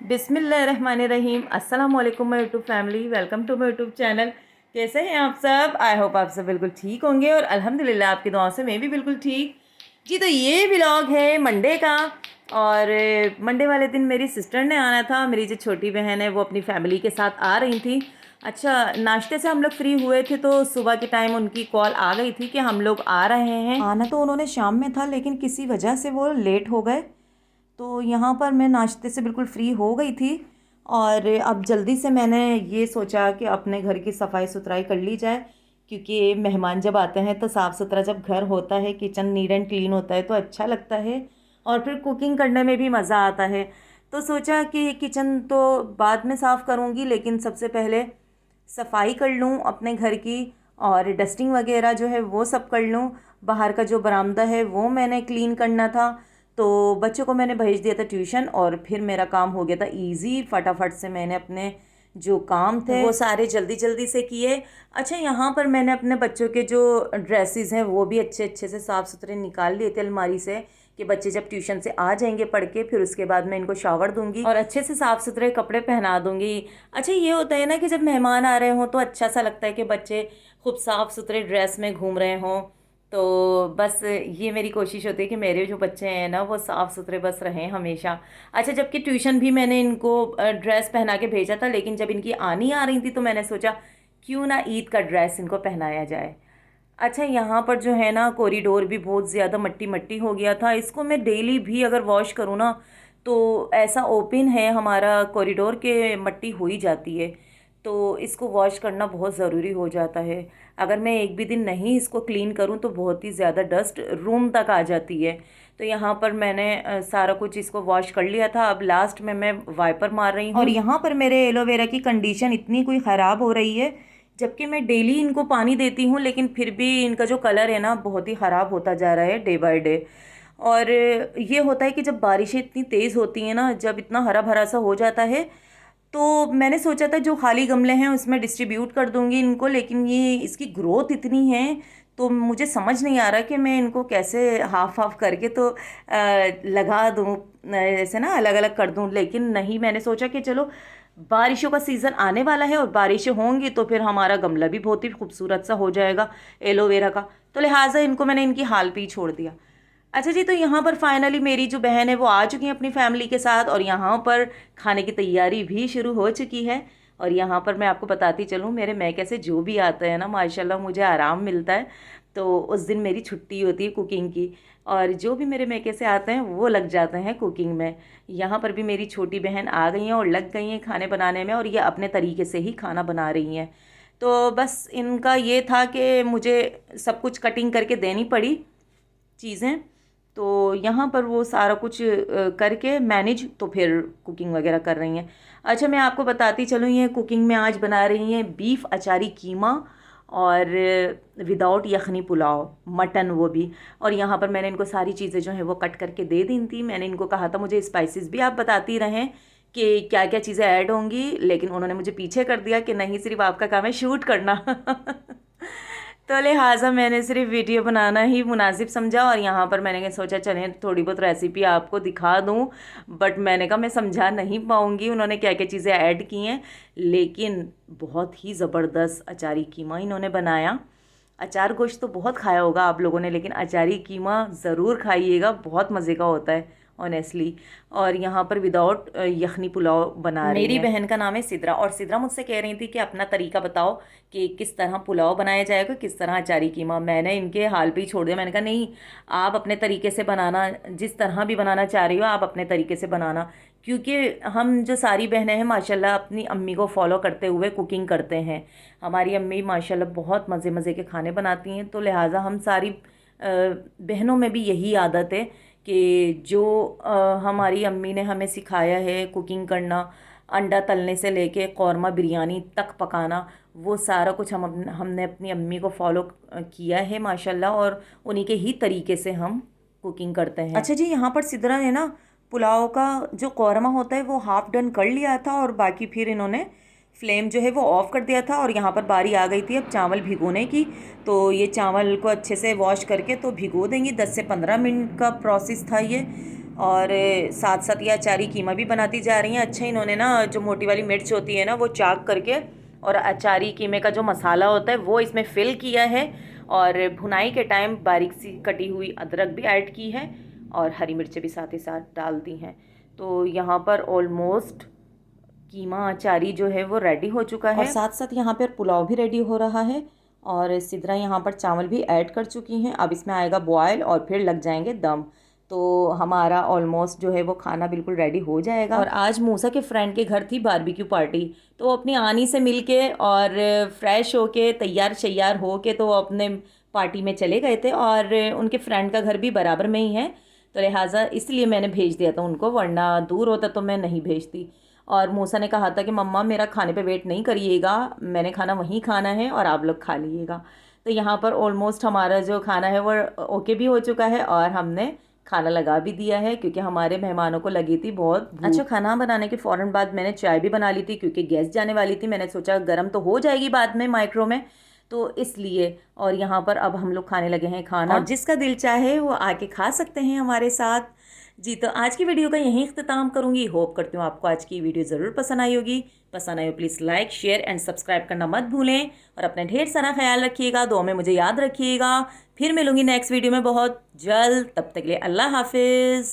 बिस्मिल्लाहिर्रहमानिर्रहीम। अस्सलाम वालेकुम my YouTube family, welcome to my YouTube channel. कैसे हैं आप सब? आई होप आप सब बिल्कुल ठीक होंगे और अल्हम्दुलिल्लाह आपकी दुआओं से मैं भी बिल्कुल ठीक। जी, तो ये व्लॉग है मंडे का। और मंडे वाले दिन मेरी सिस्टर ने आना था। मेरी जो छोटी बहन है वो अपनी फैमिली के साथ आ रही थी। अच्छा, नाश्ते से हम लोग फ्री हुए थे तो सुबह के टाइम उनकी कॉल आ गई थी कि हम लोग आ रहे हैं। आना तो उन्होंने शाम में था लेकिन किसी वजह से वो लेट हो गए। तो यहाँ पर मैं नाश्ते से बिल्कुल फ्री हो गई थी और अब जल्दी से मैंने ये सोचा कि अपने घर की सफाई सुथराई कर ली जाए, क्योंकि मेहमान जब आते हैं तो साफ़ सुथरा जब घर होता है, किचन नीट एंड क्लीन होता है तो अच्छा लगता है और फिर कुकिंग करने में भी मज़ा आता है। तो सोचा कि किचन तो बाद में साफ़ करूँगी लेकिन सबसे पहले सफाई कर लूँ अपने घर की और डस्टिंग वगैरह जो है वो सब कर लूँ। बाहर का जो बरामदा है वो मैंने क्लीन करना था। तो बच्चों को मैंने भेज दिया था ट्यूशन और फिर मेरा काम हो गया था इजी। फटाफट से मैंने अपने जो काम थे वो सारे जल्दी जल्दी से किए। अच्छा, यहाँ पर मैंने अपने बच्चों के जो ड्रेसेस हैं वो भी अच्छे अच्छे से साफ़ सुथरे निकाल लिए थे अलमारी से, कि बच्चे जब ट्यूशन से आ जाएंगे पढ़ के फिर उसके बाद मैं इनको शावर दूंगी और अच्छे से साफ़ सुथरे कपड़े पहना दूंगी। अच्छा, ये होता है ना कि जब मेहमान आ रहे हों तो अच्छा सा लगता है कि बच्चे खूब साफ़ सुथरे ड्रेस में घूम रहे हों। तो बस ये मेरी कोशिश होती है कि मेरे जो बच्चे हैं ना वो साफ़ सुथरे बस रहें हमेशा। अच्छा, जबकि ट्यूशन भी मैंने इनको ड्रेस पहना के भेजा था, लेकिन जब इनकी आनी आ रही थी तो मैंने सोचा क्यों ना ईद का ड्रेस इनको पहनाया जाए। अच्छा, यहाँ पर जो है ना कॉरिडोर भी बहुत ज़्यादा मट्टी मट्टी हो गया था। इसको मैं डेली भी अगर वॉश करूँ ना तो ऐसा ओपन है हमारा कॉरिडोर के मट्टी हो ही जाती है। तो इसको वॉश करना बहुत ज़रूरी हो जाता है। अगर मैं एक भी दिन नहीं इसको क्लीन करूँ तो बहुत ही ज़्यादा डस्ट रूम तक आ जाती है। तो यहाँ पर मैंने सारा कुछ इसको वॉश कर लिया था। अब लास्ट में मैं वाइपर मार रही हूँ और यहाँ पर मेरे एलोवेरा की कंडीशन इतनी कोई ख़राब हो रही है, जबकि मैं डेली इनको पानी देती हूँ लेकिन फिर भी इनका जो कलर है ना बहुत ही ख़राब होता जा रहा है डे बाय डे। और ये होता है कि जब बारिशें इतनी तेज़ होती हैं ना, जब इतना हरा भरा सा हो जाता है, तो मैंने सोचा था जो खाली गमले हैं उसमें डिस्ट्रीब्यूट कर दूंगी इनको, लेकिन ये इसकी ग्रोथ इतनी है तो मुझे समझ नहीं आ रहा कि मैं इनको कैसे हाफ हाफ करके तो लगा दूँ, ऐसे ना अलग अलग कर दूँ। लेकिन नहीं, मैंने सोचा कि चलो बारिशों का सीज़न आने वाला है और बारिशें होंगी तो फिर हमारा गमला भी बहुत ही खूबसूरत सा हो जाएगा एलोवेरा का। तो लिहाजा इनको मैंने इनकी हाल पे ही छोड़ दिया। अच्छा जी, तो यहाँ पर फाइनली मेरी जो बहन है वो आ चुकी है अपनी फैमिली के साथ और यहाँ पर खाने की तैयारी भी शुरू हो चुकी है। और यहाँ पर मैं आपको बताती चलूँ, मेरे मैके से जो भी आता है ना माशाल्लाह मुझे आराम मिलता है। तो उस दिन मेरी छुट्टी होती है कुकिंग की और जो भी मेरे मैके से आते हैं वो लग जाते हैं कुकिंग में। यहाँ पर भी मेरी छोटी बहन आ गई हैं और लग गई हैं खाने बनाने में और ये अपने तरीके से ही खाना बना रही हैं। तो बस इनका ये था कि मुझे सब कुछ कटिंग करके देनी पड़ी चीज़ें। तो यहाँ पर वो सारा कुछ करके मैनेज तो फिर कुकिंग वगैरह कर रही हैं। अच्छा, मैं आपको बताती चलूँ, ये कुकिंग में आज बना रही हैं बीफ अचारी कीमा और विदाउट यखनी पुलाव मटन वो भी। और यहाँ पर मैंने इनको सारी चीज़ें जो हैं वो कट करके दे दी थी। मैंने इनको कहा था मुझे स्पाइसेस भी आप बताती रहें कि क्या क्या चीज़ें ऐड होंगी, लेकिन उन्होंने मुझे पीछे कर दिया कि नहीं, सिर्फ आपका काम है शूट करना। तो लिहाजा मैंने सिर्फ वीडियो बनाना ही मुनासिब समझा और यहाँ पर मैंने सोचा चलें थोड़ी बहुत रेसिपी आपको दिखा दूँ। बट मैंने कहा मैं समझा नहीं पाऊँगी उन्होंने क्या क्या चीज़ें ऐड की हैं, लेकिन बहुत ही ज़बरदस्त अचारी कीमा इन्होंने बनाया। अचार गोश्त तो बहुत खाया होगा आप लोगों ने, लेकिन अचारी कीमा ज़रूर खाइएगा, बहुत मज़े का होता है ऑनेस्टली। और यहाँ पर विदाउट यखनी पुलाव बना रही मेरी बहन का नाम है सिद्रा और सिद्रा मुझसे कह रही थी कि अपना तरीका बताओ कि किस तरह पुलाव बनाया जाएगा, किस तरह अचारी कीमा। मैंने इनके हाल पे ही छोड़ दिया। मैंने कहा नहीं, आप अपने तरीके से बनाना, जिस तरह भी बनाना चाह रही हो आप अपने तरीके से बनाना, क्योंकि हम जो सारी बहनें हैं माशाल्लाह अपनी अम्मी को फॉलो करते हुए कुकिंग करते हैं। हमारी अम्मी माशाल्लाह बहुत मज़े मज़े के खाने बनाती हैं, तो लिहाजा हम सारी बहनों में भी यही आदत है कि जो हमारी अम्मी ने हमें सिखाया है कुकिंग करना, अंडा तलने से लेके कौरमा बिरयानी तक पकाना, वो सारा कुछ हमने अपनी अम्मी को फॉलो किया है माशाल्लाह, और उन्हीं के ही तरीके से हम कुकिंग करते हैं। अच्छा जी, यहाँ पर सिद्रा ने ना पुलाव का जो कौरमा होता है वो हाफ़ डन कर लिया था और बाकी फिर इन्होंने फ्लेम जो है वो ऑफ़ कर दिया था और यहाँ पर बारी आ गई थी अब चावल भिगोने की। तो ये चावल को अच्छे से वॉश करके तो भिगो देंगी, 10 से 15 मिनट का प्रोसेस था ये। और साथ साथ ये अचारी कीमा भी बनाती जा रही हैं। अच्छा इन्होंने ना जो मोटी वाली मिर्च होती है ना वो चाक करके और अचारी कीमे का जो मसाला होता है वो इसमें फिल किया है और भुनाई के टाइम बारीक सी कटी हुई अदरक भी ऐड की है और हरी मिर्चें भी साथ ही साथ डाल दी हैं। तो यहाँ पर ऑलमोस्ट कीमा अचारी जो है वो रेडी हो चुका है और साथ साथ यहाँ पर पुलाव भी रेडी हो रहा है और सिद्रा यहाँ पर चावल भी ऐड कर चुकी हैं। अब इसमें आएगा बॉयल और फिर लग जाएंगे दम। तो हमारा ऑलमोस्ट जो है वो खाना बिल्कुल रेडी हो जाएगा। और आज मूसा के फ्रेंड के घर थी बारबेक्यू पार्टी, तो वो अपनी आनी से मिलके और फ्रेश होके तैयार शैयार हो के तो वो अपने पार्टी में चले गए थे और उनके फ्रेंड का घर भी बराबर में ही है, तो लिहाजा इसलिए मैंने भेज दिया था उनको, वरना दूर होता तो मैं नहीं भेजती। और मूसा ने कहा था कि मम्मा मेरा खाने पे वेट नहीं करिएगा, मैंने खाना वहीं खाना है और आप लोग खा लीजिएगा। तो यहाँ पर ऑलमोस्ट हमारा जो खाना है वो ओके भी हो चुका है और हमने खाना लगा भी दिया है क्योंकि हमारे मेहमानों को लगी थी बहुत भूख। अच्छा खाना बनाने के फ़ौरन बाद मैंने चाय भी बना ली थी क्योंकि गैस जाने वाली थी, मैंने सोचा गर्म तो हो जाएगी बाद में माइक्रो में, तो इसलिए। और यहाँ पर अब हम लोग खाने लगे हैं खाना और जिसका दिल चाहे वो आके खा सकते हैं हमारे साथ। जी तो आज की वीडियो का यहीं इख्तिताम करूँगी। होप करती हूँ आपको आज की वीडियो ज़रूर पसंद आई होगी। पसंद आए please like share and subscribe करना मत भूलें और अपने ढेर सारा ख्याल रखिएगा, दुआ में मुझे याद रखिएगा। फिर मिलूँगी नेक्स्ट वीडियो में बहुत जल्द, तब तक के लिए अल्लाह हाफिज़।